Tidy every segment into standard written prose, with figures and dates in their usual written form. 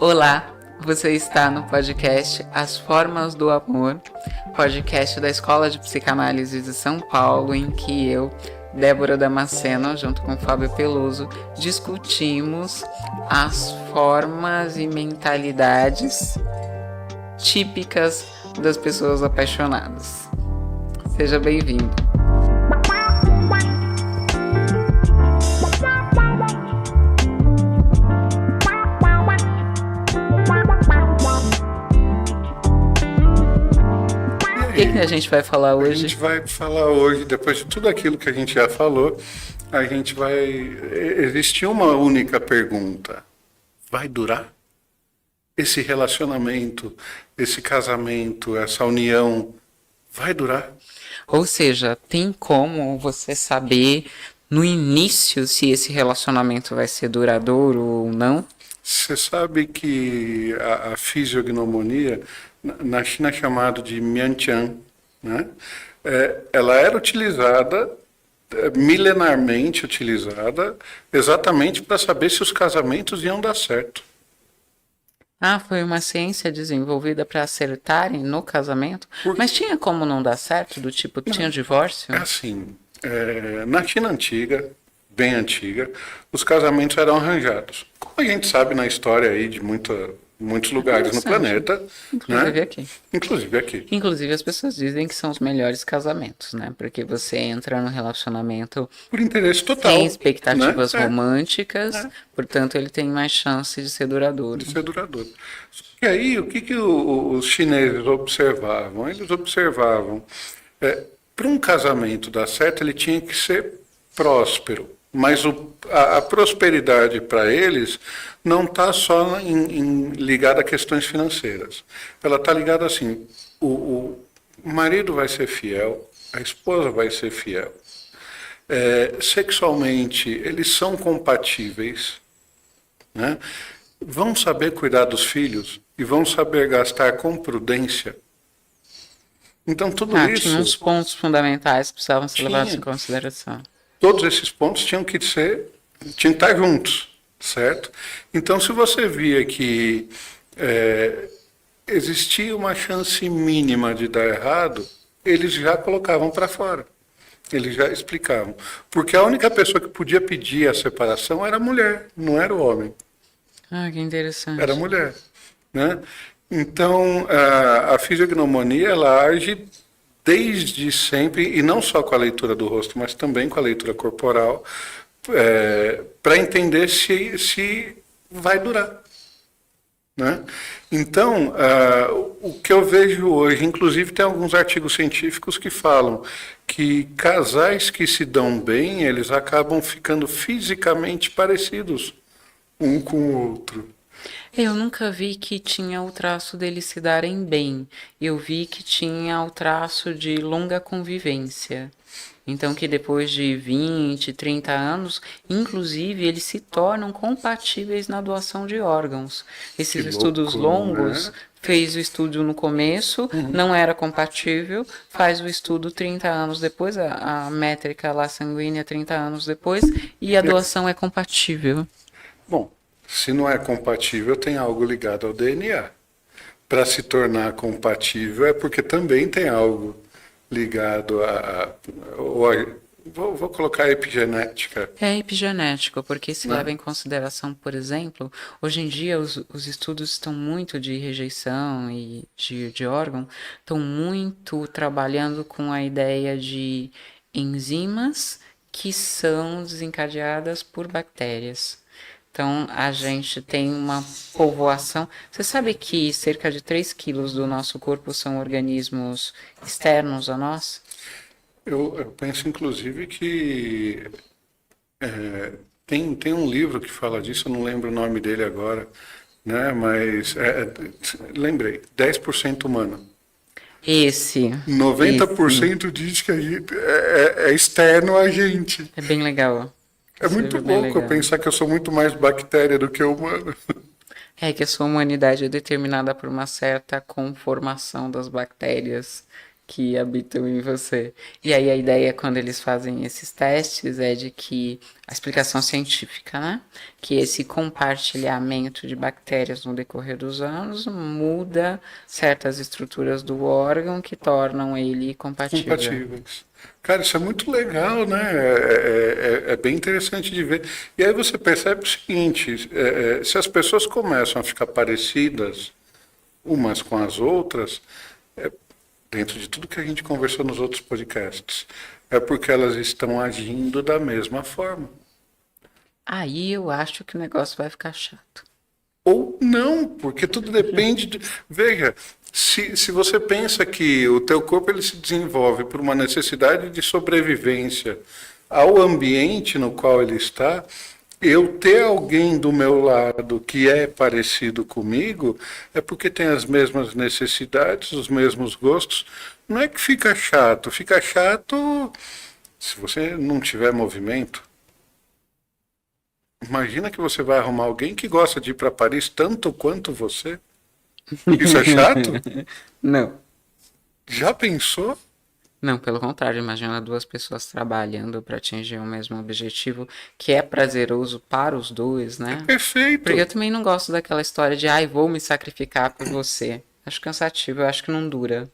Olá, você está no podcast As Formas do Amor, podcast da Escola de Psicanálise de São Paulo, em que eu, Débora Damasceno, junto com Fábio Peluso, discutimos as formas e mentalidades típicas das pessoas apaixonadas. Seja bem-vindo. O que a gente vai falar hoje? A gente vai falar hoje, depois de tudo aquilo que a gente já falou, a gente vai... Existe uma única pergunta. Vai durar? Esse relacionamento, esse casamento, essa união, vai durar? Ou seja, tem como você saber no início se esse relacionamento vai ser duradouro ou não? Você sabe que a fisiognomonia, na China é chamado de Mianqian, né? Ela era utilizada, milenarmente utilizada, exatamente para saber se os casamentos iam dar certo. Ah, foi uma ciência desenvolvida para acertarem no casamento? Mas tinha como não dar certo? Do tipo, tinha divórcio? É assim, na China antiga, bem antiga, os casamentos eram arranjados. Como a gente sabe na história aí de muitos lugares no planeta. Inclusive, né? aqui. Inclusive aqui. Inclusive as pessoas dizem que são os melhores casamentos, né? Porque você entra no relacionamento Por interesse total. sem expectativas né? românticas, portanto ele tem mais chance de ser duradouro. De ser duradouro. E aí, o que os chineses observavam? Eles observavam, para um casamento dar certo, ele tinha que ser próspero. Mas a prosperidade para eles não está só ligada a questões financeiras. Ela está ligada assim, o marido vai ser fiel, a esposa vai ser fiel. Sexualmente, eles são compatíveis, né? Vão saber cuidar dos filhos e vão saber gastar com prudência. Então, tudo isso... Tinha uns pontos fundamentais que precisavam ser levados em consideração. Todos esses pontos tinham que estar juntos, certo? Então, se você via que existia uma chance mínima de dar errado, eles já colocavam para fora. Eles já explicavam. Porque a única pessoa que podia pedir a separação era a mulher, não era o homem. Ah, que interessante. Era a mulher, né? Então, a fisiognomonia, ela age desde sempre, e não só com a leitura do rosto, mas também com a leitura corporal, para entender se vai durar. Né? Então, o que eu vejo hoje, inclusive tem alguns artigos científicos que falam que casais que se dão bem, eles acabam ficando fisicamente parecidos um com o outro. Eu nunca vi que tinha o traço deles se darem bem. Eu vi que tinha o traço de longa convivência. Então que depois de 20, 30 anos, inclusive, eles se tornam compatíveis na doação de órgãos. Esses estudos longos, né? Fez o estudo no começo, não era compatível, faz o estudo 30 anos depois, a métrica lá sanguínea 30 anos depois, e a doação é compatível. Bom, se não é compatível, tem algo ligado ao DNA. Para se tornar compatível é porque também tem algo ligado vou colocar a epigenética. É epigenético, porque se leva em consideração, por exemplo, hoje em dia os estudos estão muito de rejeição e de órgão, estão muito trabalhando com a ideia de enzimas que são desencadeadas por bactérias. Então, a gente tem uma povoação. Você sabe que cerca de 3 quilos do nosso corpo são organismos externos a nós? Eu penso, inclusive, que tem um livro que fala disso, eu não lembro o nome dele agora, né? Mas, lembrei, 10% humano. 90% diz que é externo a gente. É bem legal. É muito louco eu pensar que eu sou muito mais bactéria do que humano. É que a sua humanidade é determinada por uma certa conformação das bactérias que habitam em você. E aí a ideia, quando eles fazem esses testes, é de que a explicação científica, né? Que esse compartilhamento de bactérias no decorrer dos anos muda certas estruturas do órgão que tornam ele compatível. Compatíveis. Cara, isso é muito legal, né? É bem interessante de ver. E aí você percebe o seguinte: se as pessoas começam a ficar parecidas umas com as outras, dentro de tudo que a gente conversou nos outros podcasts, é porque elas estão agindo da mesma forma. Aí eu acho que o negócio vai ficar chato. Ou não, porque tudo depende de... Veja, se você pensa que o teu corpo ele se desenvolve por uma necessidade de sobrevivência ao ambiente no qual ele está, eu ter alguém do meu lado que é parecido comigo é porque tem as mesmas necessidades, os mesmos gostos. Não é que fica chato se você não tiver movimento. Imagina que você vai arrumar alguém que gosta de ir para Paris tanto quanto você. Isso é chato? Não. Já pensou? Não, pelo contrário, imagina duas pessoas trabalhando para atingir o mesmo objetivo, que é prazeroso para os dois, né? Perfeito. Porque eu também não gosto daquela história de, ai, vou me sacrificar por você. Acho cansativo, eu acho que não dura.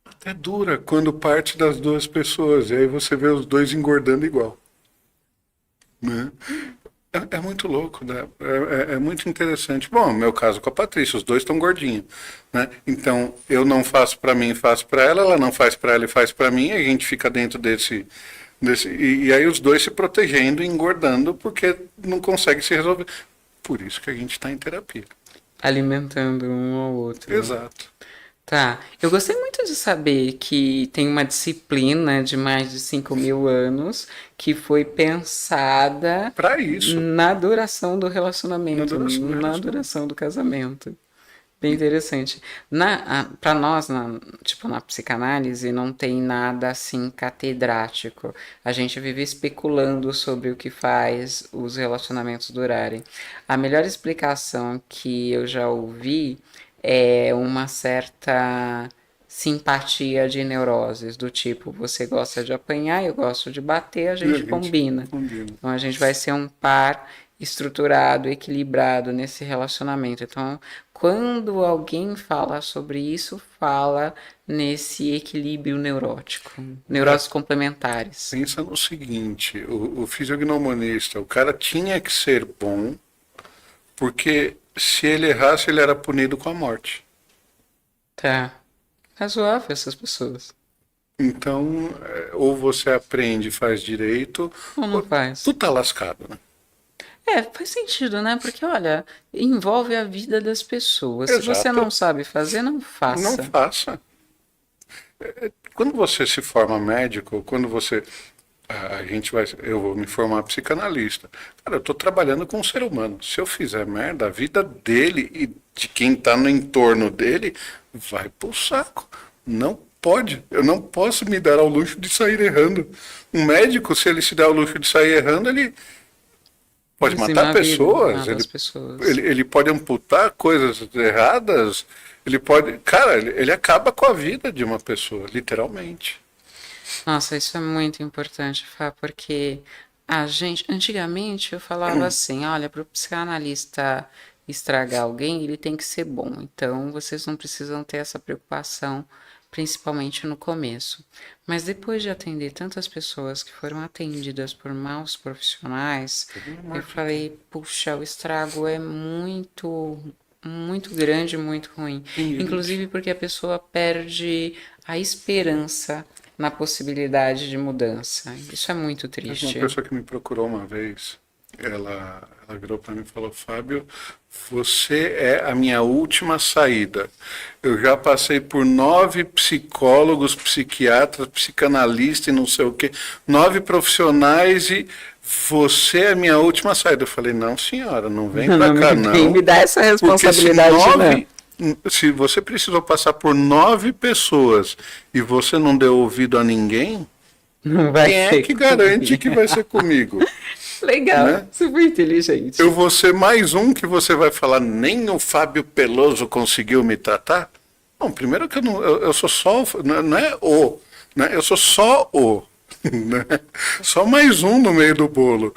Até dura quando parte das duas pessoas, e aí você vê os dois engordando igual. Né? É muito louco, né? É muito interessante. Bom, no meu caso com a Patrícia, os dois estão gordinhos, né? Então, eu não faço para mim, faço para ela não faz para ela e faz para mim, e a gente fica dentro desse e aí os dois se protegendo e engordando porque não consegue se resolver. Por isso que a gente está em terapia. Alimentando um ao outro. Exato. Tá, eu gostei muito de saber que tem uma disciplina de mais de 5.000 anos que foi pensada Para isso. na duração do relacionamento, Na duração do casamento. Bem interessante. Para nós, tipo, na psicanálise, não tem nada assim catedrático. A gente vive especulando sobre o que faz os relacionamentos durarem. A melhor explicação que eu já ouvi é uma certa simpatia de neuroses, do tipo, você gosta de apanhar, eu gosto de bater, a gente combina. Então a gente vai ser um par estruturado, equilibrado nesse relacionamento. Então, quando alguém fala sobre isso, fala nesse equilíbrio neurótico, neuroses complementares. Pensa no seguinte, o fisiognomonista, o cara tinha que ser bom, porque se ele errasse, ele era punido com a morte. Tá. Razoável essas pessoas. Então, ou você aprende e faz direito, Ou não faz. tu tá lascado, né? Faz sentido, né? Porque, olha, envolve a vida das pessoas. Exato. Se você não sabe fazer, não faça. Não faça. Quando você se forma médico, quando você... eu vou me formar psicanalista. Cara, eu estou trabalhando com um ser humano. Se eu fizer merda, a vida dele e de quem está no entorno dele vai pro saco. Não pode. Eu não posso me dar ao luxo de sair errando. Um médico, se ele se der ao luxo de sair errando, ele pode matar pessoas. Ele pode amputar coisas erradas. Ele pode... Cara, ele acaba com a vida de uma pessoa, literalmente. Nossa, isso é muito importante, Fá, porque a gente, antigamente eu falava assim, olha, para o psicanalista estragar alguém, ele tem que ser bom. Então, vocês não precisam ter essa preocupação, principalmente no começo. Mas depois de atender tantas pessoas que foram atendidas por maus profissionais, eu falei, puxa, o estrago é muito grande, muito ruim. Inclusive porque a pessoa perde a esperança na possibilidade de mudança. Isso é muito triste. Uma pessoa que me procurou uma vez, ela virou para mim e falou, Fábio, você é a minha última saída. Eu já passei por 9 psicólogos, psiquiatras, psicanalistas e não sei o quê, 9 profissionais e você é a minha última saída. Eu falei, não senhora, não vem para cá não. Me dá essa responsabilidade, se você precisou passar por 9 pessoas e você não deu ouvido a ninguém, quem é que garante que vai ser comigo? Legal, né? Super inteligente. Eu vou ser mais um que você vai falar, nem o Fábio Peloso conseguiu me tratar? Bom, primeiro que eu sou só, não é o, né? Eu sou só o, né? Só mais um no meio do bolo.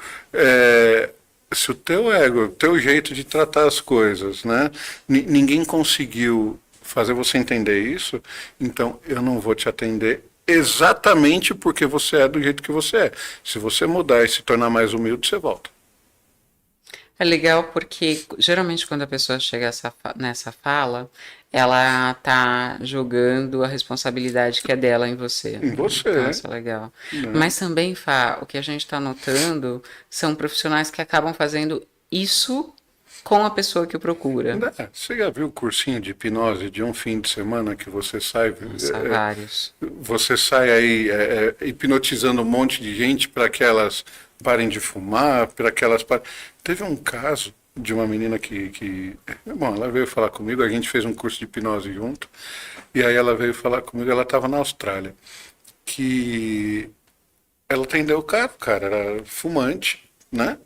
Se o teu ego, o teu jeito de tratar as coisas, né? Ninguém conseguiu fazer você entender isso, então eu não vou te atender exatamente porque você é do jeito que você é. Se você mudar e se tornar mais humilde, você volta. É legal porque geralmente quando a pessoa chega nessa fala, ela tá jogando a responsabilidade que é dela em você, Em né? Então você, isso é legal. né? Mas também, Fá, o que a gente está notando são profissionais que acabam fazendo isso com a pessoa que o procura. Você já viu o cursinho de hipnose de um fim de semana que você sai, Nossa, vários. você sai aí hipnotizando um monte de gente para que elas parem de fumar, para que elas parem. Teve um caso de uma menina bom, ela veio falar comigo, a gente fez um curso de hipnose junto, e aí ela veio falar comigo, ela estava na Austrália, que ela atendeu o cara era fumante, né?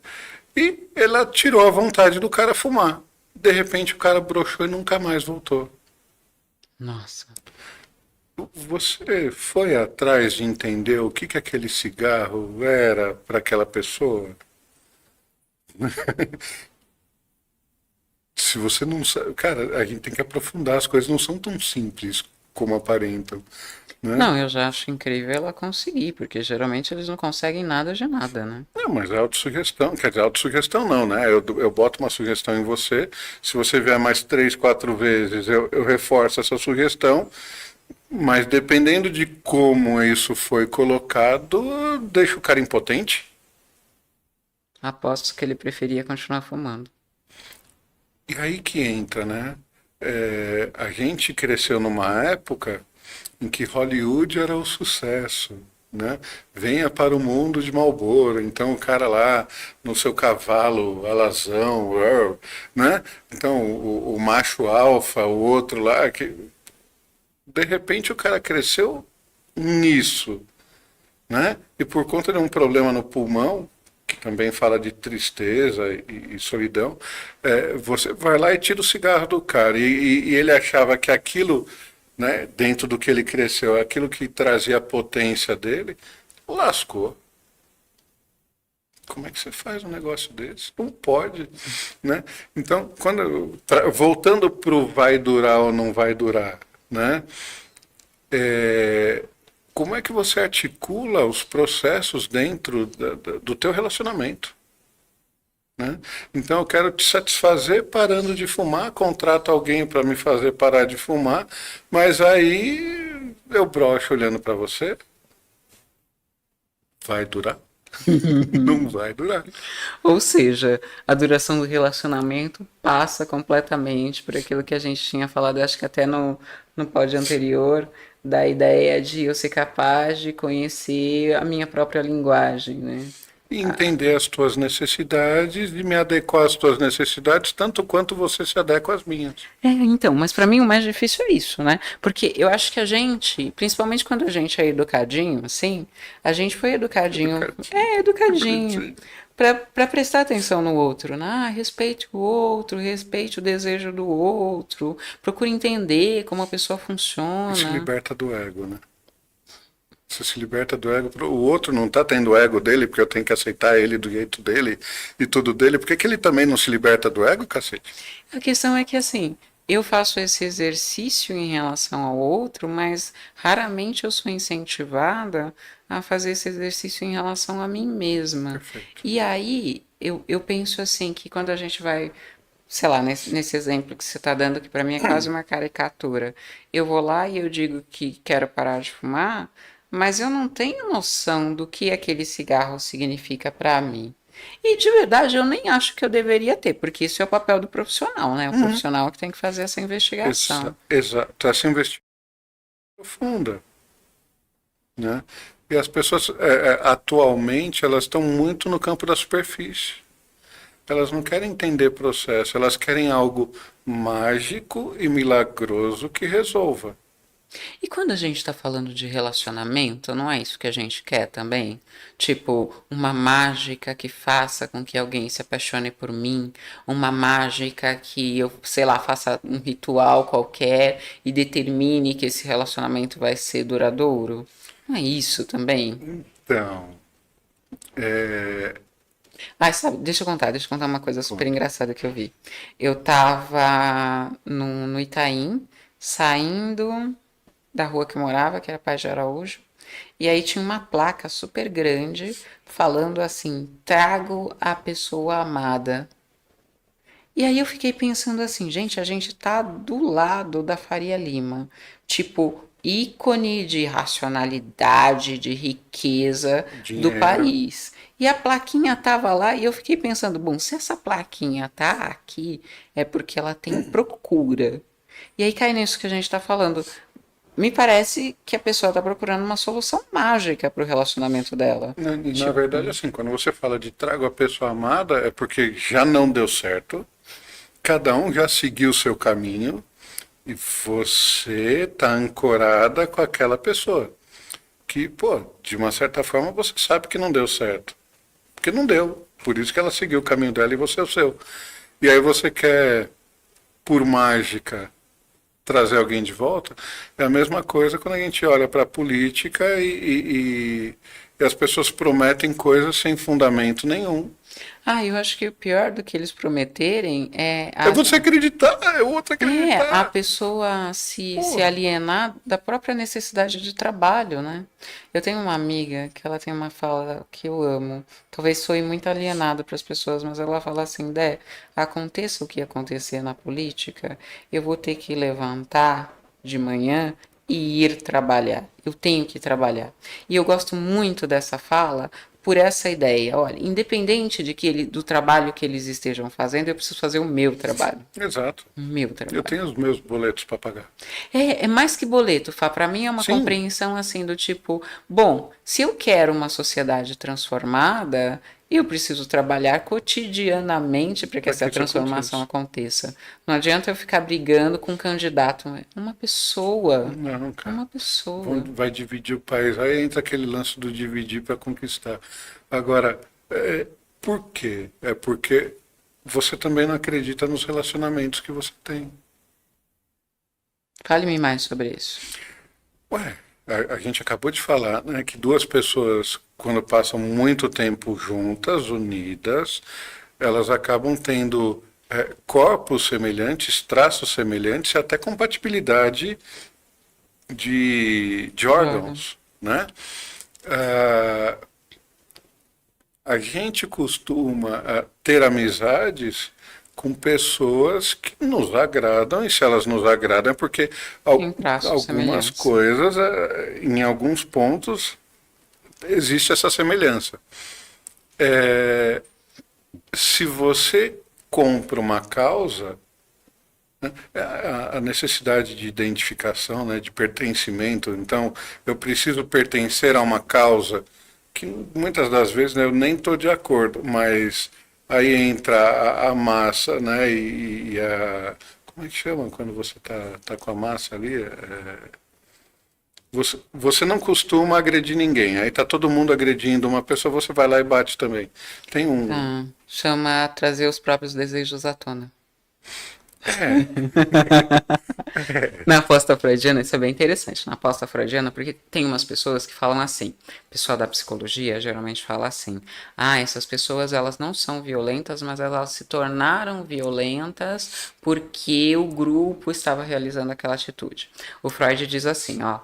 E ela tirou a vontade do cara fumar. De repente o cara broxou e nunca mais voltou. Nossa. Você foi atrás de entender o que aquele cigarro era para aquela pessoa? Se você não sabe. Cara, a gente tem que aprofundar, as coisas não são tão simples como aparentam. Né? Não, eu já acho incrível ela conseguir, porque geralmente eles não conseguem nada de nada, né? Não, mas é autossugestão. Quer dizer, autossugestão não, né? Eu boto uma sugestão em você, se você vier mais 3, 4 vezes, eu reforço essa sugestão, mas dependendo de como isso foi colocado, deixa o cara impotente. Aposto que ele preferia continuar fumando. E aí que entra, né? A gente cresceu numa época em que Hollywood era o sucesso, né? Venha para o mundo de Marlboro, então o cara lá no seu cavalo alazão, né? Então o macho alfa, o outro lá, que de repente o cara cresceu nisso, né? E por conta de um problema no pulmão, que também fala de tristeza e solidão, você vai lá e tira o cigarro do cara. E ele achava que aquilo, né, dentro do que ele cresceu, aquilo que trazia a potência dele, lascou. Como é que você faz um negócio desse? Não pode, né? Então, voltando para o vai durar ou não vai durar, né? Como é que você articula os processos dentro do teu relacionamento? Né? Então eu quero te satisfazer parando de fumar, contrato alguém para me fazer parar de fumar, mas aí eu broxo olhando para você, vai durar? Não vai durar. Ou seja, a duração do relacionamento passa completamente por aquilo que a gente tinha falado, acho que até no pod anterior, da ideia de eu ser capaz de conhecer a minha própria linguagem, né? E entender as tuas necessidades e me adequar às tuas necessidades, tanto quanto você se adequa às minhas. Então, mas para mim o mais difícil é isso, né? Porque eu acho que a gente, principalmente quando a gente é educadinho, assim, a gente foi educadinho, educadinho, para prestar atenção no outro, né? Respeite o outro, respeite o desejo do outro, procure entender como a pessoa E se funciona. liberta do ego, né? Você se liberta do ego. O outro não está tendo o ego dele, porque eu tenho que aceitar ele do jeito dele e tudo dele. Por que, que ele também não se liberta do ego, cacete? A questão é que, assim, eu faço esse exercício em relação ao outro, mas raramente eu sou incentivada a fazer esse exercício em relação a mim mesma. Perfeito. E aí, eu penso assim, que quando a gente vai, sei lá, nesse exemplo que você está dando, que para mim é quase uma caricatura, eu vou lá e eu digo que quero parar de fumar, mas eu não tenho noção do que aquele cigarro significa para mim. E de verdade eu nem acho que eu deveria ter, porque isso é o papel do profissional, né? O Uhum. profissional que tem que fazer essa investigação. Exato. Essa investigação profunda, né? E as pessoas, atualmente, elas estão muito no campo da superfície. Elas não querem entender processo, elas querem algo mágico e milagroso que resolva. E quando a gente está falando de relacionamento, não é isso que a gente quer também? Tipo, uma mágica que faça com que alguém se apaixone por mim, uma mágica que eu, sei lá, faça um ritual qualquer e determine que esse relacionamento vai ser duradouro? Não é isso também? Então, é, Ai, sabe, deixa eu contar uma coisa super conta. engraçada que eu vi. Eu tava no Itaim, saindo da rua que eu morava, que era Paz de Araújo, e aí tinha uma placa super grande falando assim: trago a pessoa amada. E aí eu fiquei pensando assim, gente, a gente tá do lado da Faria Lima, tipo, ícone de racionalidade, de riqueza do Dinheiro. país. E a plaquinha tava lá e eu fiquei pensando, bom, se essa plaquinha tá aqui, é porque ela tem procura. E aí cai nisso que a gente tá falando. Me parece que a pessoa tá procurando uma solução mágica pro relacionamento dela. Na Tipo, verdade, assim, quando você fala de trago a pessoa amada, é porque já não deu certo, cada um já seguiu o seu caminho e você está ancorada com aquela pessoa. Que, pô, de uma certa forma você sabe que não deu certo. Porque não deu. Por isso que ela seguiu o caminho dela e você é o seu. E aí você quer, por mágica, trazer alguém de volta. É a mesma coisa quando a gente olha para a política e as pessoas prometem coisas sem fundamento nenhum. ah, eu acho que o pior do que eles prometerem é É você acreditar, é o outro a acreditar. pessoa se Porra. alienar da própria necessidade de trabalho, né? Eu tenho uma amiga que ela tem uma fala que eu amo. Talvez soe muito alienado para as pessoas, mas ela fala assim: Dé, aconteça o que acontecer na política, eu vou ter que levantar de manhã e ir trabalhar. Eu tenho que trabalhar. E eu gosto muito dessa fala por essa ideia. Olha, independente do trabalho que eles estejam fazendo, eu preciso fazer o meu trabalho. Exato. O meu Eu trabalho. tenho os meus boletos para pagar. É mais que boleto, Fá. Para mim é uma Sim, compreensão assim do tipo, bom, se eu quero uma sociedade transformada, eu preciso trabalhar cotidianamente para que para essa que isso transformação aconteça. aconteça. Não adianta eu ficar brigando com um candidato, é uma pessoa. Não, É cara. uma pessoa. Vai dividir o país. Aí entra aquele lance do dividir para conquistar. Agora, por quê? É porque você também não acredita nos relacionamentos que você tem. Fale-me mais sobre isso. Ué, a gente acabou de falar, né, que duas pessoas, quando passam muito tempo juntas, unidas, elas acabam tendo corpos semelhantes, traços semelhantes e até compatibilidade de De órgão. órgãos, né? Ah, a gente costuma ter amizades com pessoas que nos agradam, e se elas nos agradam é porque Tem traços algumas semelhantes. coisas, em alguns pontos, existe essa semelhança. É, se você compra uma causa, né, a necessidade de identificação, né, de pertencimento, então eu preciso pertencer a uma causa que muitas das vezes, né, eu nem estou de acordo, mas aí entra a massa, né, e a... Como é que chama quando você tá com a massa ali? Você não costuma agredir ninguém, aí tá todo mundo agredindo uma pessoa, você vai lá e bate também. Tem um... Tá. Chama trazer os próprios desejos à tona. É, Na aposta freudiana, isso é bem interessante. Na aposta freudiana, porque tem umas pessoas que falam assim, o pessoal da psicologia geralmente fala assim, ah, essas pessoas elas não são violentas, mas elas se tornaram violentas porque o grupo estava realizando aquela atitude. O Freud diz assim, ó,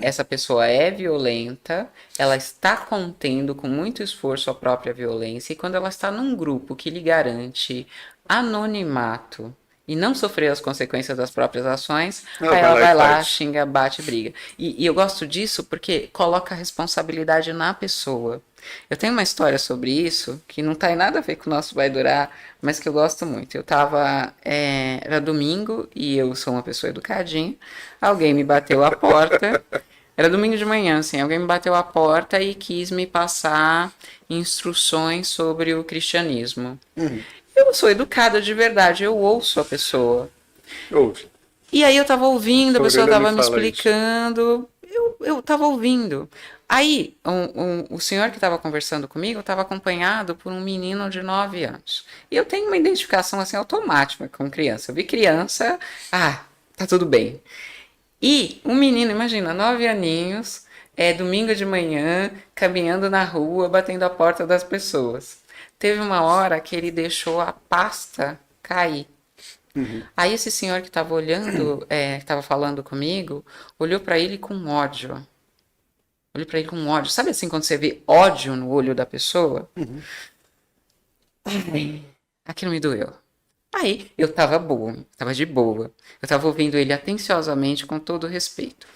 essa pessoa é violenta, ela está contendo com muito esforço a própria violência, e quando ela está num grupo que lhe garante anonimato e não sofrer as consequências das próprias ações, ela aí vai ela lá e vai lá, faz. xinga, bate, briga. E eu gosto disso porque coloca a responsabilidade na pessoa. Eu tenho uma história sobre isso que não tem nada a ver com o nosso Vai Durar, mas que eu gosto muito. Era domingo e eu sou uma pessoa educadinha. Alguém me bateu a porta. Era domingo de manhã, assim. Alguém me bateu a porta e quis me passar instruções sobre o cristianismo. Uhum. Eu sou educada de verdade, eu ouço a pessoa. Ouve. E aí eu tava ouvindo, a A pessoa orelha me tava me fala isso. explicando, eu tava ouvindo. Aí, o senhor que estava conversando comigo estava acompanhado por um menino de 9 anos. E eu tenho uma identificação assim automática com criança. Eu vi criança, tá tudo bem. E um menino, imagina, 9 aninhos, domingo de manhã, caminhando na rua, batendo a porta das pessoas. Teve uma hora que ele deixou a pasta cair. Uhum. Aí esse senhor que estava olhando, que estava falando comigo, olhou para ele com ódio. Olhei para ele com ódio. Sabe assim quando você vê ódio no olho da pessoa? Uhum. Ai, aquilo me doeu. Aí eu tava boa, tava de boa. Eu tava ouvindo ele atenciosamente, com todo respeito.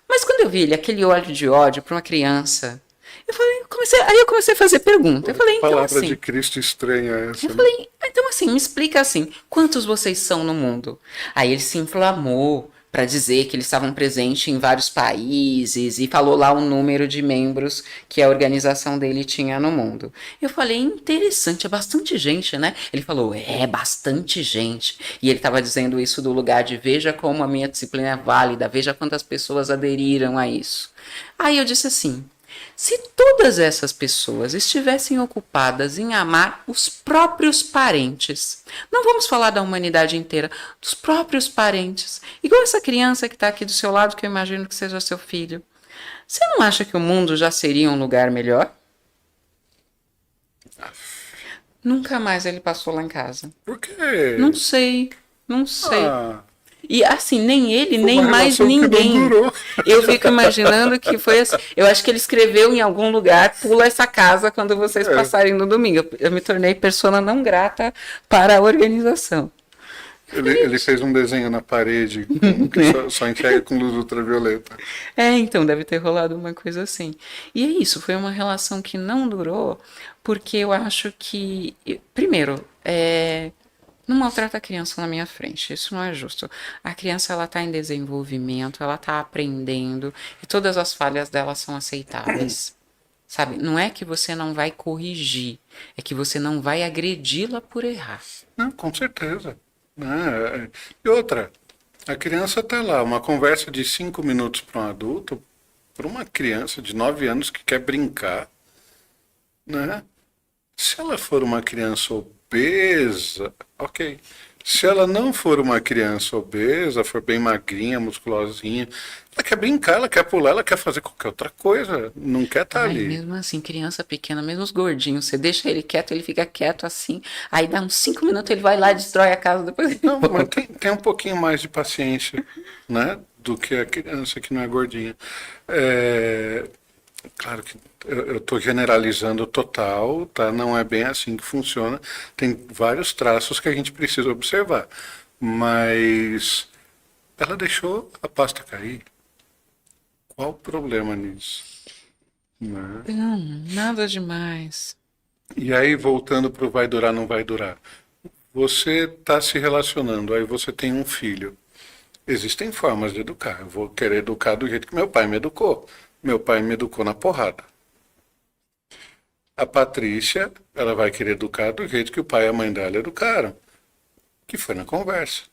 Mas quando eu vi ele, aquele olho de ódio para uma criança, aí eu comecei a fazer pergunta. Eu Pô, que falei, então palavra de assim, Cristo estranha é eu essa, né? falei, então assim, me explica assim, quantos vocês são no mundo? Aí ele se inflamou para dizer que eles estavam presentes em vários países e falou lá o número de membros que a organização dele tinha no mundo. Eu falei, interessante, é bastante gente, né? Ele falou, é bastante gente. E ele estava dizendo isso do lugar de veja como a minha disciplina é válida, veja quantas pessoas aderiram a isso. Aí eu disse assim, se todas essas pessoas estivessem ocupadas em amar os próprios parentes, não vamos falar da humanidade inteira, dos próprios parentes, igual essa criança que está aqui do seu lado, que eu imagino que seja seu filho, você não acha que o mundo já seria um lugar melhor? Nunca mais ele passou lá em casa. Por Não quê? sei, não sei. Ah, E assim, nem ele, foi nem uma mais relação que não ninguém. durou. Eu fico imaginando que foi assim. Eu acho que ele escreveu em algum lugar: pula essa casa quando vocês É, passarem no domingo. Eu me tornei persona não grata para a organização. ele fez um desenho na parede que só enxerga com luz ultravioleta. Então deve ter rolado uma coisa assim. E é isso, foi uma relação que não durou, porque eu acho que, primeiro, não maltrata a criança na minha frente, isso não é justo. A criança ela está em desenvolvimento, ela está aprendendo e todas as falhas dela são aceitáveis. Sabe? Não é que você não vai corrigir, é que você não vai agredi-la por errar. Não, com certeza. Né? E outra, a criança está lá, uma conversa de 5 minutos para um adulto, para uma criança de 9 anos que quer brincar, né? Se ela for uma criança obesa, ok. Se ela não for uma criança obesa, for bem magrinha, musculosinha, ela quer brincar, ela quer pular, ela quer fazer qualquer outra coisa, não quer estar Ai, ali. mesmo assim, criança pequena, mesmo os gordinhos, você deixa ele quieto, ele fica quieto assim, aí dá uns 5 minutos, ele vai lá, destrói a casa, depois ele Não, mas volta. tem um pouquinho mais de paciência, né? Do que a criança que não é gordinha. É, claro que eu estou generalizando total, tá? Não é bem assim que funciona. Tem vários traços que a gente precisa observar. Mas ela deixou a pasta cair. Qual o problema nisso? Né? Não, nada demais. E aí, voltando para o vai durar, não vai durar. Você está se relacionando, aí você tem um filho. Existem formas de educar. Eu vou querer educar do jeito que meu pai me educou. Meu pai me educou na porrada. A Patrícia, ela vai querer educar do jeito que o pai e a mãe dela educaram, que foi na conversa.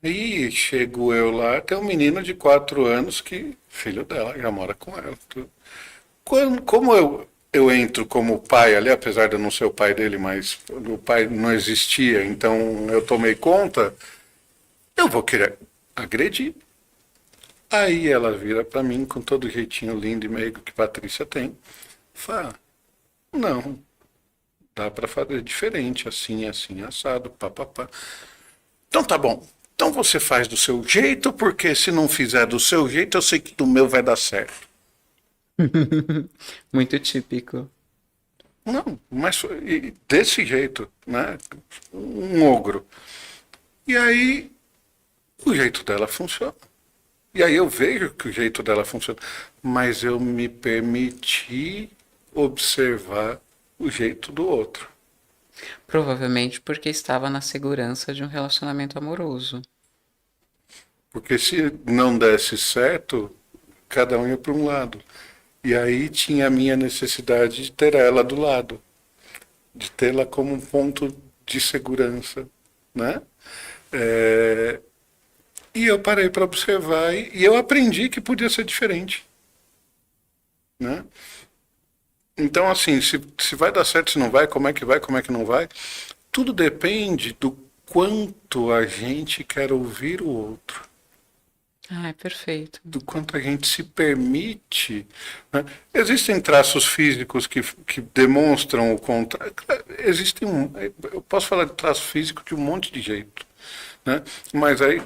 Aí chego eu lá, tem um menino de 4 anos que, filho dela, já mora com ela. Tudo. Como eu entro como pai ali, apesar de eu não ser o pai dele, mas o pai não existia, então eu tomei conta, eu vou querer agredir. Aí ela vira para mim com todo o jeitinho lindo e meigo que Patrícia tem. Fala, não, dá para fazer diferente, assim, assim, assado, papapá. Então tá bom. Então você faz do seu jeito, porque se não fizer do seu jeito, eu sei que do meu vai dar certo. Muito típico. Não, mas desse jeito, né? Um ogro. E aí o jeito dela funciona. E aí eu vejo que o jeito dela funciona. Mas eu me permiti observar o jeito do outro. Provavelmente porque estava na segurança de um relacionamento amoroso. Porque se não desse certo, cada um ia para um lado. E aí tinha a minha necessidade de ter ela do lado, de tê-la como um ponto de segurança. né? É, e eu parei para observar e eu aprendi que podia ser diferente, né? Então, assim, se vai dar certo, se não vai, como é que não vai, tudo depende do quanto a gente quer ouvir o outro, Ah, perfeito. do quanto a gente se permite. Né? Existem traços físicos que demonstram o contrário. Existem, eu posso falar de traço físico de um monte de jeito, né? Mas aí,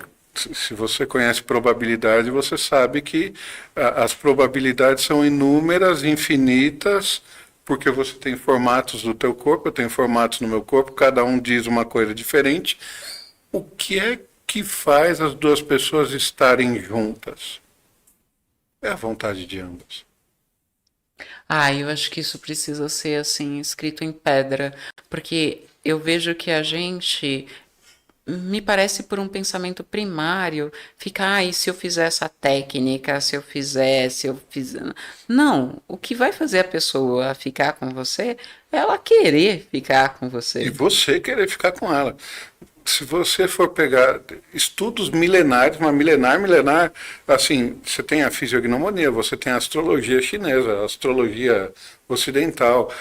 se você conhece probabilidade, você sabe que as probabilidades são inúmeras, infinitas, porque você tem formatos do teu corpo, eu tenho formatos no meu corpo, cada um diz uma coisa diferente. O que é que faz as duas pessoas estarem juntas? É a vontade de ambas. Ah, eu acho que isso precisa ser assim, escrito em pedra, porque eu vejo que a gente, me parece por um pensamento primário, fica, e se eu fizer essa técnica, se eu fizer, se eu fizer. Não, o que vai fazer a pessoa ficar com você é ela querer ficar com E você. você querer ficar com ela. Se você for pegar estudos milenares, uma milenar, assim, você tem a fisiognomonia, você tem a astrologia chinesa, a astrologia ocidental,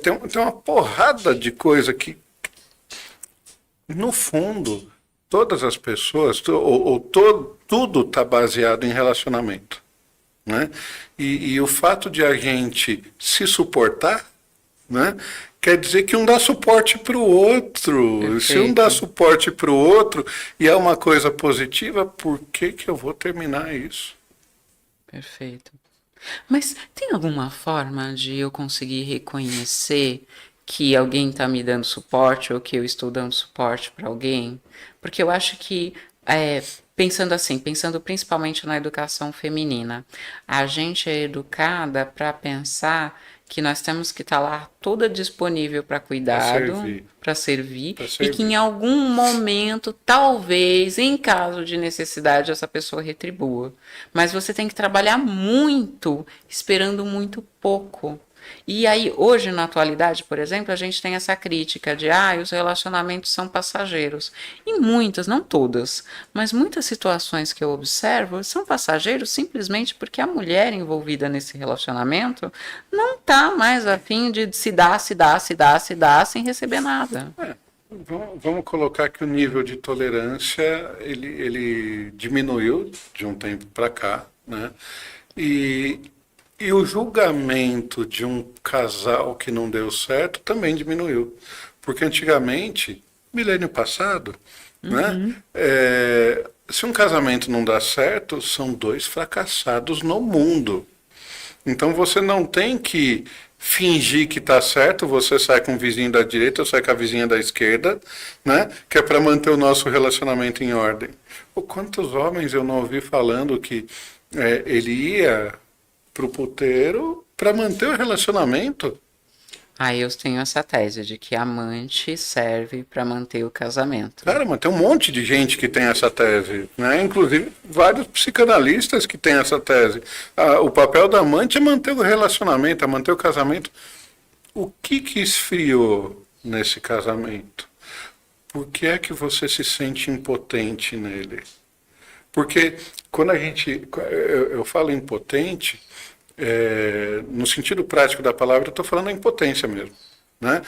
tem uma porrada de coisa que, no fundo, todas as pessoas, tudo está baseado em relacionamento. Né? E o fato de a gente se suportar, né, quer dizer que um dá suporte para o outro. Se um dá Perfeito, suporte para o outro e é uma coisa positiva, por que, que eu vou terminar isso? perfeito. Mas tem alguma forma de eu conseguir reconhecer que alguém está me dando suporte ou que eu estou dando suporte para alguém? Porque eu acho que, pensando assim, pensando principalmente na educação feminina, a gente é educada para pensar que nós temos que estar lá toda disponível para Para cuidado, servir. para servir, Para e que em servir. algum momento, talvez, em caso de necessidade, essa pessoa retribua. Mas você tem que trabalhar muito, esperando muito pouco. E aí, hoje, na atualidade, por exemplo, a gente tem essa crítica de, os relacionamentos são passageiros. E muitas, não todas, mas muitas situações que eu observo são passageiros simplesmente porque a mulher envolvida nesse relacionamento não está mais a fim de se dar, sem receber nada. Vamos colocar que o nível de tolerância ele diminuiu de um tempo para cá, né? E, e o julgamento de um casal que não deu certo também diminuiu. Porque antigamente, milênio passado, né? Se um casamento não dá certo, são dois fracassados no mundo. Então você não tem que fingir que está certo, você sai com o vizinho da direita, eu saio com a vizinha da esquerda, né? Que é para manter o nosso relacionamento em ordem. Ou quantos homens eu não ouvi falando que ele ia pro puteiro para manter o relacionamento? Aí eu tenho essa tese de que amante serve para manter o casamento. Cara, mas tem um monte de gente que tem essa tese, né? Inclusive vários psicanalistas que têm essa tese. O papel da amante é manter o relacionamento, é manter o casamento. O que esfriou nesse casamento? Por que é que você se sente impotente nele? Porque quando a gente. Eu falo impotente, no sentido prático da palavra, eu estou falando da impotência mesmo. Né?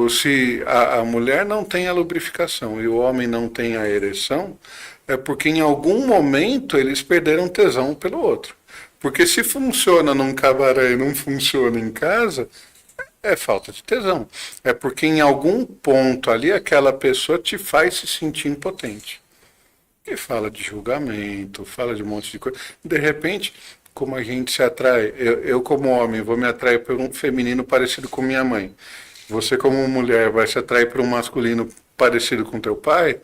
Se a mulher não tem a lubrificação e o homem não tem a ereção, é porque em algum momento eles perderam tesão pelo outro. Porque se funciona num cabaré e não funciona em casa, é falta de tesão. É porque em algum ponto ali aquela pessoa te faz se sentir impotente. E fala de julgamento, fala de um monte de coisa. De repente, como a gente se atrai, eu como homem vou me atrair por um feminino parecido com minha mãe. Você como mulher vai se atrair por um masculino parecido com teu pai.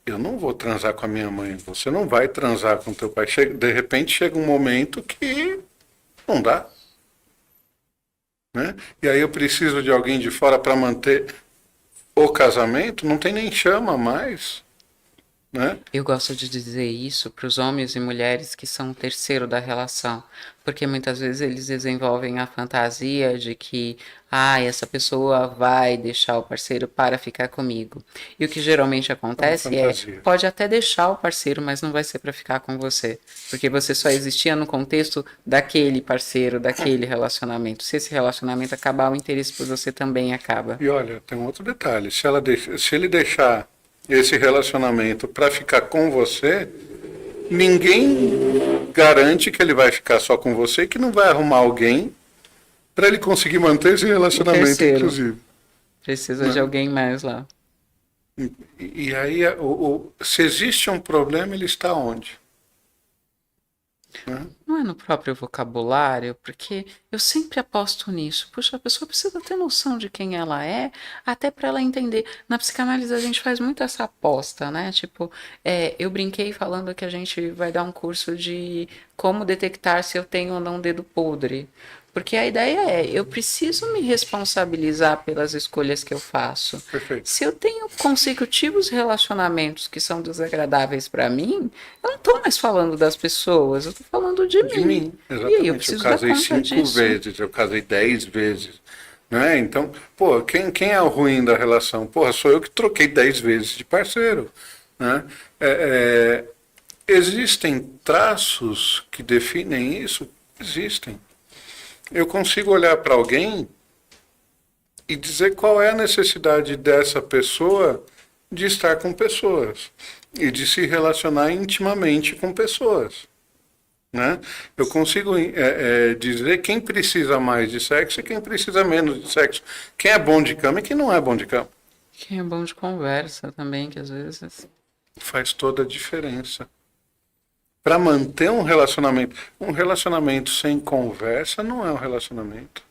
Eu não vou transar com a minha mãe. Você não vai transar com teu pai. De repente chega um momento que não dá. Né? E aí eu preciso de alguém de fora para manter o casamento, não tem nem chama mais. né? Eu gosto de dizer isso para os homens e mulheres que são o terceiro da relação, porque muitas vezes eles desenvolvem a fantasia de que, essa pessoa vai deixar o parceiro para ficar comigo. E o que geralmente É uma acontece é, fantasia. pode até deixar o parceiro, mas não vai ser para ficar com você, porque você só existia no contexto daquele parceiro, daquele relacionamento. Se esse relacionamento acabar, o interesse por você também acaba. E olha, tem um outro detalhe. Se ele deixar esse relacionamento para ficar com você, ninguém garante que ele vai ficar só com você e que não vai arrumar alguém para ele conseguir manter esse O relacionamento, terceiro inclusive. precisa de Né? alguém mais lá. E aí, se existe um problema, ele está onde? Né? Não é no próprio vocabulário, porque eu sempre aposto nisso. Puxa, a pessoa precisa ter noção de quem ela é, até para ela entender. Na psicanálise a gente faz muito essa aposta, né? Tipo, eu brinquei falando que a gente vai dar um curso de como detectar se eu tenho ou não dedo podre. Porque a ideia é, eu preciso me responsabilizar pelas escolhas que eu faço. Perfeito. Se eu tenho consecutivos relacionamentos que são desagradáveis para mim, eu não tô mais falando das pessoas, eu tô falando de De mim. mim, E aí eu exatamente. Eu preciso dar casei conta 5 disso. vezes, eu casei 10 vezes. Né? Então, pô, quem é o ruim da relação? Porra, sou eu que troquei 10 vezes de parceiro. Né? Existem traços que definem isso? Existem. Eu consigo olhar para alguém e dizer qual é a necessidade dessa pessoa de estar com pessoas e de se relacionar intimamente com pessoas. Né? Eu consigo dizer quem precisa mais de sexo e quem precisa menos de sexo. Quem é bom de cama e quem não é bom de cama. Que é bom de conversa também, que às vezes. Faz toda a diferença. Para manter um relacionamento sem conversa não é um relacionamento.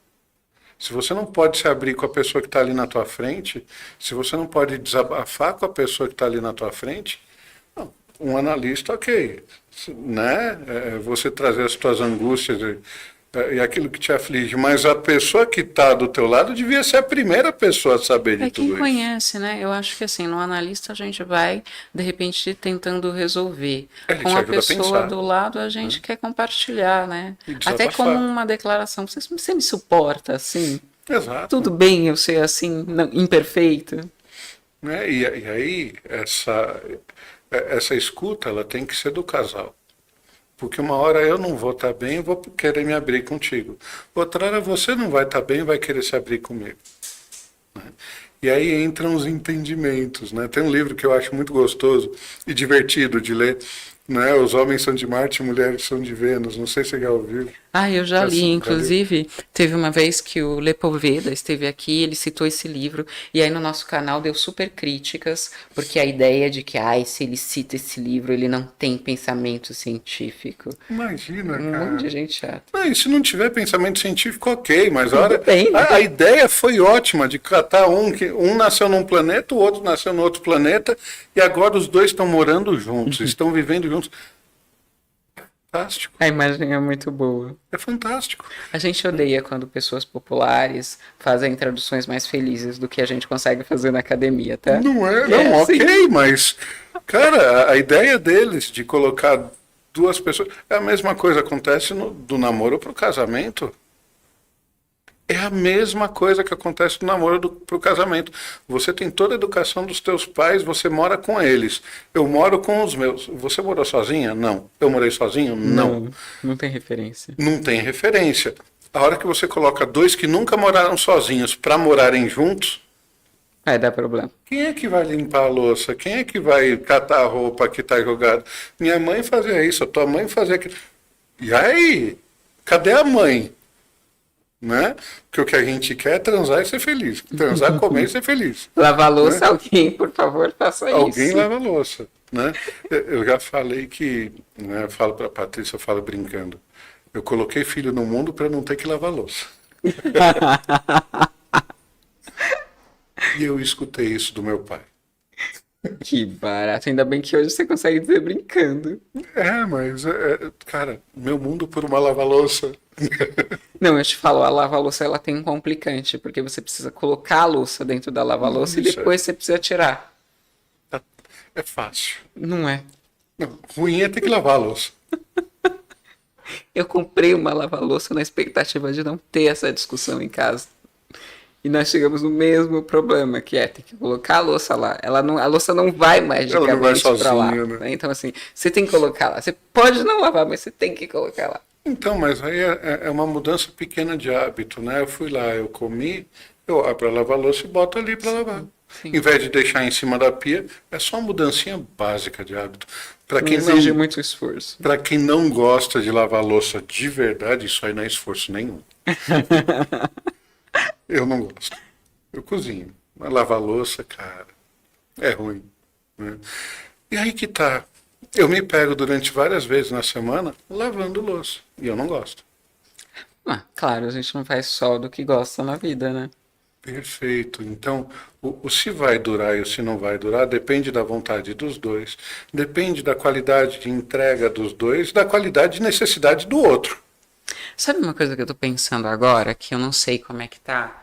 Se você não pode se abrir com a pessoa que está ali na tua frente, se você não pode desabafar com a pessoa que está ali na tua frente, não, um analista, ok, né? Você trazer as tuas angústias e aquilo que te aflige, mas a pessoa que está do teu lado devia ser a primeira pessoa a saber de É quem tudo isso. conhece, né? Eu acho que assim, no analista a gente vai, de repente, tentando resolver. Ele Com te a ajuda a pessoa pensar, do lado, a né? gente quer compartilhar, né? E Até como desabafar. uma declaração. Você me suporta assim? Tudo Exato. bem eu ser assim, imperfeito? Né? E aí, essa escuta, ela tem que ser do casal. Porque uma hora eu não vou estar bem e vou querer me abrir contigo. Outra hora você não vai estar bem e vai querer se abrir comigo. Né? E aí entram os entendimentos. Né? Tem um livro que eu acho muito gostoso e divertido de ler. Né? Os homens são de Marte e mulheres são de Vênus. Não sei se você já ouviu. Eu já li, Já leu? inclusive, teve uma vez que o Lepoveda esteve aqui, ele citou esse livro, e aí no nosso canal deu super críticas, porque a ideia de que, se ele cita esse livro, ele não tem pensamento científico. Imagina, Um monte de cara. gente chata. Não, e se não tiver pensamento científico, ok, mas Tudo bem, né? a ideia foi ótima de catar que um nasceu num planeta, o outro nasceu no outro planeta, e agora os dois estão morando juntos, estão vivendo juntos. Fantástico, A imagem é muito boa. é fantástico. A gente odeia quando pessoas populares fazem traduções mais felizes do que a gente consegue fazer na academia, tá? Não é, não, ok, sim. mas, cara, a ideia deles de colocar duas pessoas, é a mesma coisa que acontece do namoro pro casamento. É a mesma coisa que acontece no namoro pro casamento. Você tem toda a educação dos teus pais, você mora com eles. Eu moro com os meus. Você morou sozinha? Não. Eu morei sozinho? Não. Não, não tem referência. Não tem referência. A hora que você coloca dois que nunca moraram sozinhos para morarem juntos, Vai dar problema. quem é que vai limpar a louça? Quem é que vai catar a roupa que está jogada? Minha mãe fazia isso, a tua mãe fazia aquilo. E aí? Cadê a mãe? Né? Porque o que a gente quer é transar e ser feliz. Transar, comer e ser feliz. Lavar louça, Né? alguém, por favor, faça Alguém isso. lava a louça. Né? Eu já falei que, né, eu falo para a Patrícia, eu falo brincando, eu coloquei filho no mundo para não ter que lavar louça. E eu escutei isso do meu pai. Que barato. Ainda bem que hoje você consegue dizer brincando. Mas, cara, meu mundo por uma lava-louça. Não, eu te falo, a lava-louça ela tem um complicante, porque você precisa colocar a louça dentro da lava-louça e Isso, depois você precisa tirar. É fácil. Não é? Não, ruim é ter que lavar a louça. Eu comprei uma lava-louça na expectativa de não ter essa discussão em casa. E nós chegamos no mesmo problema, que é ter que colocar a louça lá. A louça não vai Ela não vai magicamente para lá. sozinha, né? Né? Então, assim, você tem que colocar lá. Você pode não lavar, mas você tem que colocar lá. Então, mas aí é uma mudança pequena de hábito, né? Eu fui lá, eu comi, eu abro a lava-louça e boto ali para lavar. Sim. Em vez de deixar em cima da pia, é só uma mudancinha básica de hábito. Para Não quem exige não, muito esforço. para quem não gosta de lavar louça de verdade, isso aí não é esforço nenhum. Eu não gosto. Eu cozinho. Mas lavar louça, cara, é ruim. Né? E aí que tá. Eu me pego durante várias vezes na semana lavando louça. E eu não gosto. Ah, claro, a gente não faz só do que gosta na vida, né? Perfeito. Então, o se vai durar e o se não vai durar depende da vontade dos dois, depende da qualidade de entrega dos dois, da qualidade de necessidade do outro. Sabe uma coisa que eu tô pensando agora, que eu não sei como é que tá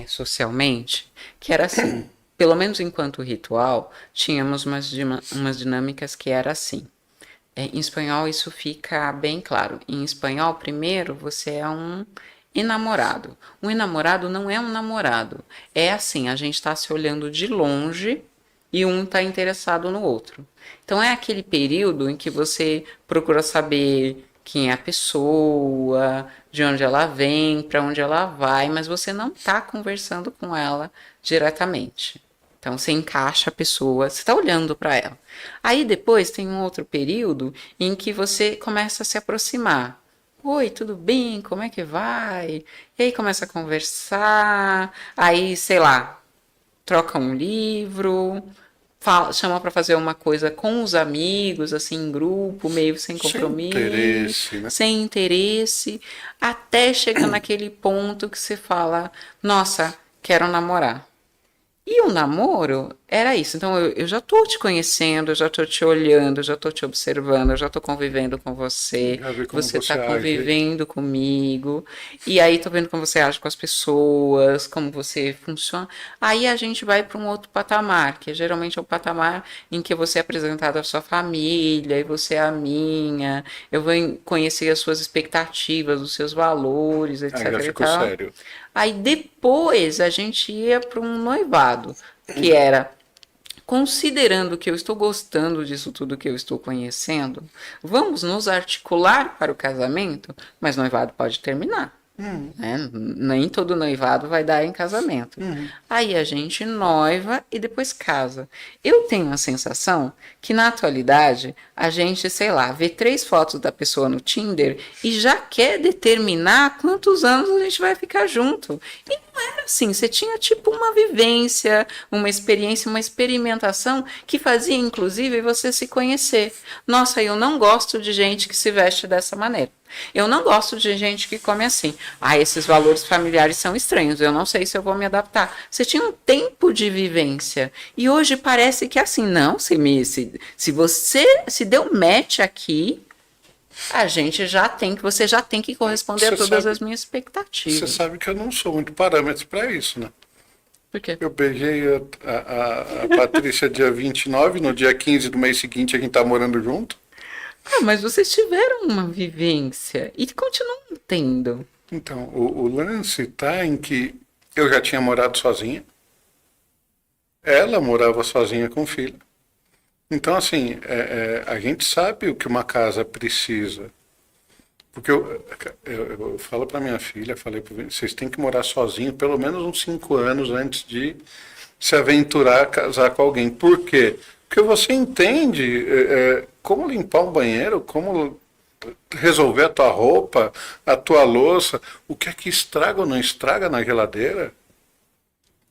socialmente? Que era assim, pelo menos enquanto ritual, tínhamos umas dinâmicas que era assim. Em espanhol isso fica bem claro. Em espanhol, primeiro, você é um enamorado. Um enamorado não é um namorado. É assim, a gente está se olhando de longe e um está interessado no outro. Então é aquele período em que você procura saber quem é a pessoa, de onde ela vem, para onde ela vai, mas você não está conversando com ela diretamente. Então você encaixa a pessoa, você está olhando para ela. Aí depois tem um outro período em que você começa a se aproximar. Oi, tudo bem? Como é que vai? E aí começa a conversar, aí, sei lá, troca um livro, chama para fazer uma coisa com os amigos, assim, em grupo, meio sem Sem compromisso, interesse, né? sem interesse, até chegar naquele ponto que você fala: nossa, quero namorar. E o namoro era isso. Então eu já tô te conhecendo, eu já tô te olhando, eu já tô te observando, eu já tô convivendo com você, Já ver como você você tá age. convivendo comigo, e aí tô vendo como você age com as pessoas, como você funciona. Aí a gente vai para um outro patamar, que geralmente é o patamar em que você é apresentado à sua família, e você é a minha, eu vou conhecer as suas expectativas, os seus valores, Aí já etc e ficou tal. sério. Aí depois a gente ia para um noivado, que era considerando que eu estou gostando disso tudo que eu estou conhecendo, vamos nos articular para o casamento, mas noivado pode terminar. Né? Nem todo noivado vai dar em casamento. Aí a gente noiva e depois casa. Eu tenho a sensação que na atualidade a gente, sei lá, vê 3 fotos da pessoa no Tinder e já quer determinar quantos anos a gente vai ficar junto. E não era assim, você tinha tipo uma vivência, uma experiência, uma experimentação que fazia inclusive você se conhecer. Nossa, eu não gosto de gente que se veste dessa maneira. Eu não gosto de gente que come assim. Ah, esses valores familiares são estranhos. Eu não sei se eu vou me adaptar. Você tinha um tempo de vivência. E hoje parece que é assim, não, se você se deu match aqui, você já tem que corresponder a todas as minhas Você expectativas. sabe que eu não sou muito parâmetro para isso, né? Por quê? Eu beijei a Patrícia dia 29, no dia 15 do mês seguinte a gente tá morando junto. Ah, mas vocês tiveram uma vivência e continuam tendo. Então, o lance tá em que eu já tinha morado sozinha, ela morava sozinha com o filho. Então, assim, a gente sabe o que uma casa precisa. Porque eu falo para minha filha, falei para vocês têm que morar sozinho pelo menos uns 5 anos antes de se aventurar a casar com alguém. Por quê? Porque você entende como limpar um banheiro, como resolver a tua roupa, a tua louça, o que é que estraga ou não estraga na geladeira.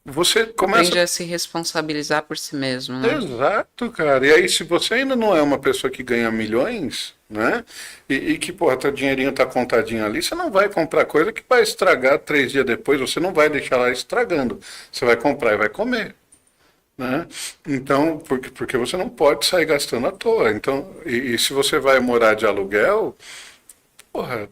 Você começa. Aprende a se responsabilizar por si mesmo, né? Exato, cara. E aí, se você ainda não é uma pessoa que ganha milhões, né? E que, porra, teu dinheirinho tá contadinho ali, você não vai comprar coisa que vai estragar 3 dias depois, você não vai deixar lá estragando. Você vai comprar e vai comer. Né? Então, porque você não pode sair gastando à toa. Então, e se você vai morar de aluguel, porra,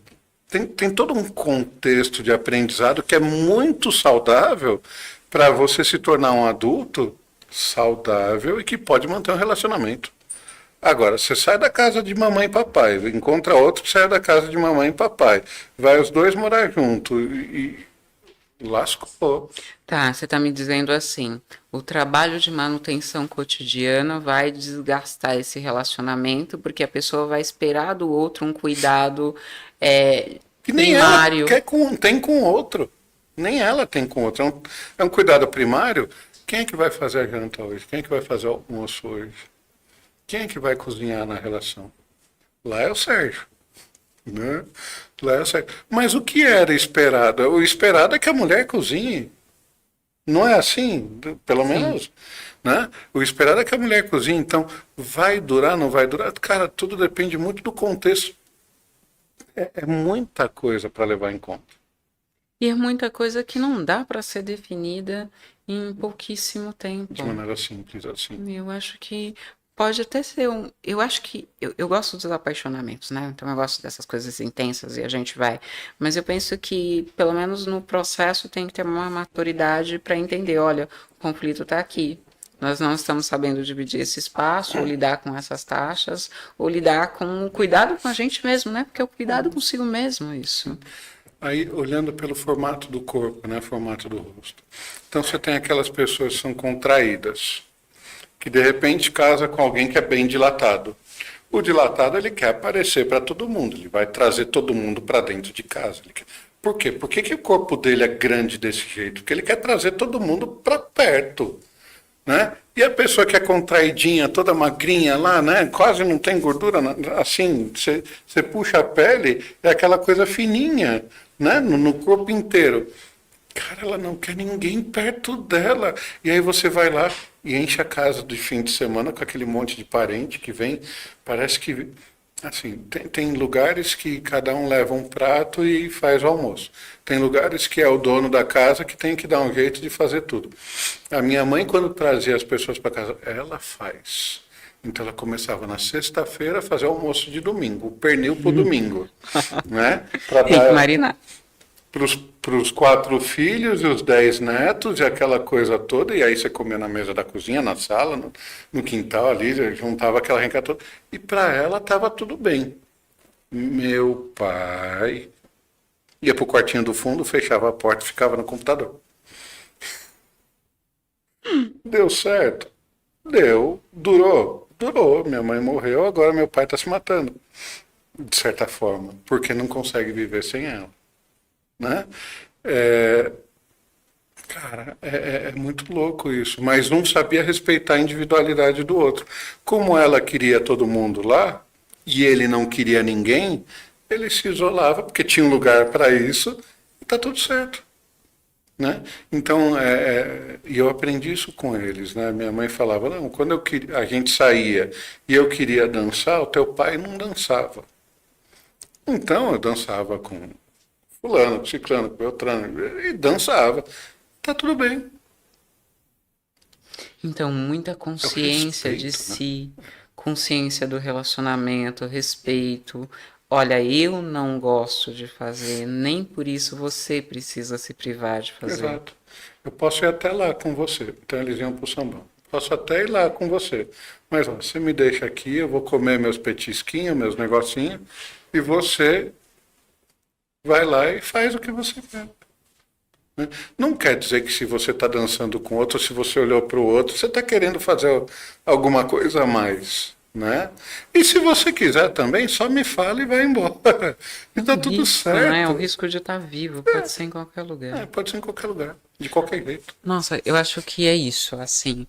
tem todo um contexto de aprendizado que é muito saudável para você se tornar um adulto saudável e que pode manter um relacionamento. Agora, você sai da casa de mamãe e papai, encontra outro que sai da casa de mamãe e papai, vai os dois morar junto e lascou. Tá, você está me dizendo assim, o trabalho de manutenção cotidiana vai desgastar esse relacionamento, porque a pessoa vai esperar do outro um cuidado Que nem ela primário. tem com o outro. Nem ela tem com o outro. É um cuidado primário. Quem é que vai fazer a janta hoje? Quem é que vai fazer o almoço hoje? Quem é que vai cozinhar na relação? Lá é o Sérgio. Né? Lá é o Sérgio. Mas o que era esperado? O esperado é que a mulher cozinhe. Não é assim? Pelo Sim. menos. Né? O esperado é que a mulher cozinhe. Então, vai durar, não vai durar? Cara, tudo depende muito do contexto. É muita coisa para levar em conta. E é muita coisa que não dá para ser definida em pouquíssimo De tempo. maneira simples assim. Eu acho que pode até ser um. Eu acho que. Eu gosto dos apaixonamentos, né? Então eu gosto dessas coisas intensas e a gente vai. Mas eu penso que, pelo menos no processo, tem que ter uma maturidade para entender: olha, o conflito está aqui. Nós não estamos sabendo dividir esse espaço, ou lidar com essas taxas, ou lidar com o cuidado com a gente mesmo, né? Porque é o cuidado consigo mesmo, isso. Aí, olhando pelo formato do corpo, né, formato do rosto. Então, você tem aquelas pessoas que são contraídas, que de repente casa com alguém que é bem dilatado. O dilatado, ele quer aparecer para todo mundo, ele vai trazer todo mundo para dentro de casa. Ele quer... Por quê? Por que o corpo dele é grande desse jeito? Porque ele quer trazer todo mundo para perto. Né? E a pessoa que é contraidinha, toda magrinha lá, né? Quase não tem gordura, assim, você puxa a pele, é aquela coisa fininha, né? No corpo inteiro. Cara, ela não quer ninguém perto dela. E aí você vai lá e enche a casa de fim de semana com aquele monte de parente que vem. Parece que, assim, tem lugares que cada um leva um prato e faz o almoço. Tem lugares que é o dono da casa que tem que dar um jeito de fazer tudo. A minha mãe, quando trazia as pessoas para casa, ela faz. Então ela começava na sexta-feira a fazer o almoço de domingo, o pernil para o domingo, né? Para Tem que dar marinar. para os 4 filhos e os 10 netos e aquela coisa toda, e aí você comia na mesa da cozinha, na sala, no quintal ali, juntava aquela renca toda, e para ela estava tudo bem. Meu pai ia para o quartinho do fundo, fechava a porta e ficava no computador. Deu certo? Deu. Durou? Durou. Minha mãe morreu, agora meu pai está se matando, de certa forma, porque não consegue viver sem ela. Né? É, cara, é muito louco isso, mas não sabia respeitar a individualidade do outro. Como ela queria todo mundo lá e ele não queria ninguém, ele se isolava porque tinha um lugar para isso e tá tudo certo. Né? Então, e eu aprendi isso com eles. Né? Minha mãe falava: não, quando a gente saía e eu queria dançar, o teu pai não dançava. Então, eu dançava com fulano, ciclano, beltrano, e dançava. Tá tudo bem. Então, muita É o consciência de respeito, né? si, consciência do relacionamento, respeito. Olha, eu não gosto de fazer, nem por isso você precisa se privar de fazer. Exato. Eu posso ir até lá com você. Então eles iam pro sambão. Posso até ir lá com você. Mas ó, você me deixa aqui, eu vou comer meus petisquinhos, meus negocinhos, e você vai lá e faz o que você quer. Né? Não quer dizer que se você está dançando com outro, se você olhou para o outro, você está querendo fazer alguma coisa a mais. Né? E se você quiser também, só me fala e vai embora. E É tá um tudo risco, né? É um certo. risco de estar vivo, pode ser em qualquer lugar. Pode ser em qualquer lugar, de qualquer jeito. Nossa, eu acho que é isso, assim.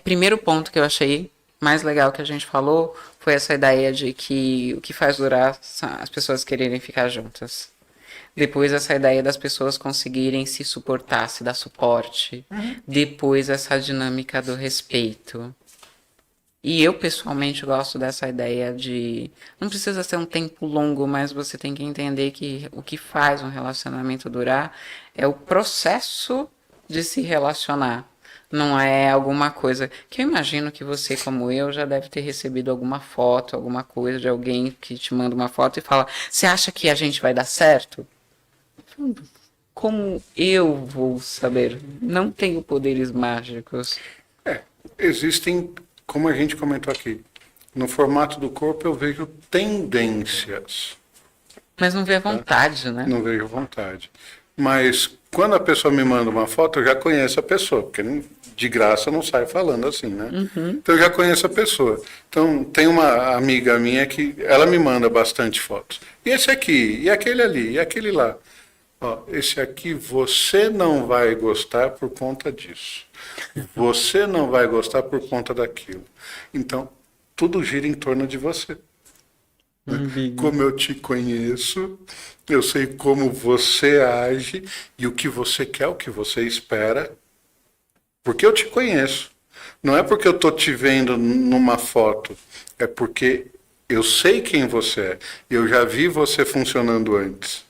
Primeiro ponto que eu achei mais legal que a gente falou foi essa ideia de que o que faz durar são as pessoas quererem ficar juntas. Depois essa ideia das pessoas conseguirem se suportar, se dar suporte. Depois essa dinâmica do respeito. E eu pessoalmente gosto dessa ideia de não precisa ser um tempo longo, mas você tem que entender que o que faz um relacionamento durar é o processo de se relacionar. Não é alguma coisa que eu imagino que você, como eu, já deve ter recebido alguma foto, alguma coisa de alguém que te manda uma foto e fala: Você acha que a gente vai dar certo? Como eu vou saber? Não tenho poderes mágicos. Existem, como a gente comentou aqui, no formato do corpo eu vejo tendências. Mas não vê a vontade, né? Não vejo vontade. Mas quando a pessoa me manda uma foto, eu já conheço a pessoa, porque de graça não sai falando assim, né? Então eu já conheço a pessoa. Então tem uma amiga minha que ela me manda bastante fotos. E esse aqui, e aquele ali, e aquele lá. Ó, esse aqui você não vai gostar por conta disso. Você não vai gostar por conta daquilo. Então, tudo gira em torno de você. Como eu te conheço, eu sei como você age e o que você quer, o que você espera, porque eu te conheço. Não é porque eu estou te vendo numa foto, é porque eu sei quem você é. Eu já vi você funcionando antes.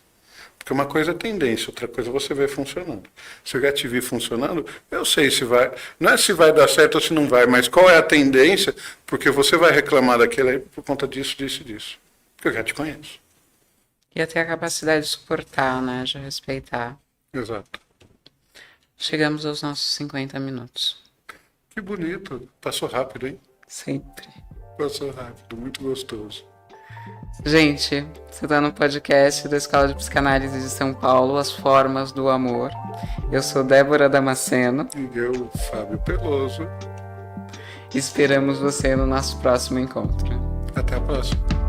Porque uma coisa é tendência, outra coisa é você ver funcionando. Se eu já te vi funcionando, eu sei se vai. Não é se vai dar certo ou se não vai, mas qual é a tendência, porque você vai reclamar daquilo aí por conta disso, disso e disso. Porque eu já te conheço. E até a capacidade de suportar, né? De respeitar. Exato. Chegamos aos nossos 50 minutos. Que bonito. Passou rápido, hein? Sempre. Passou rápido, muito gostoso. Gente, você está no podcast da Escola de Psicanálise de São Paulo, As Formas do Amor. Eu sou Débora Damasceno. E eu, Fábio Peloso. Esperamos você no nosso próximo encontro. Até a próxima.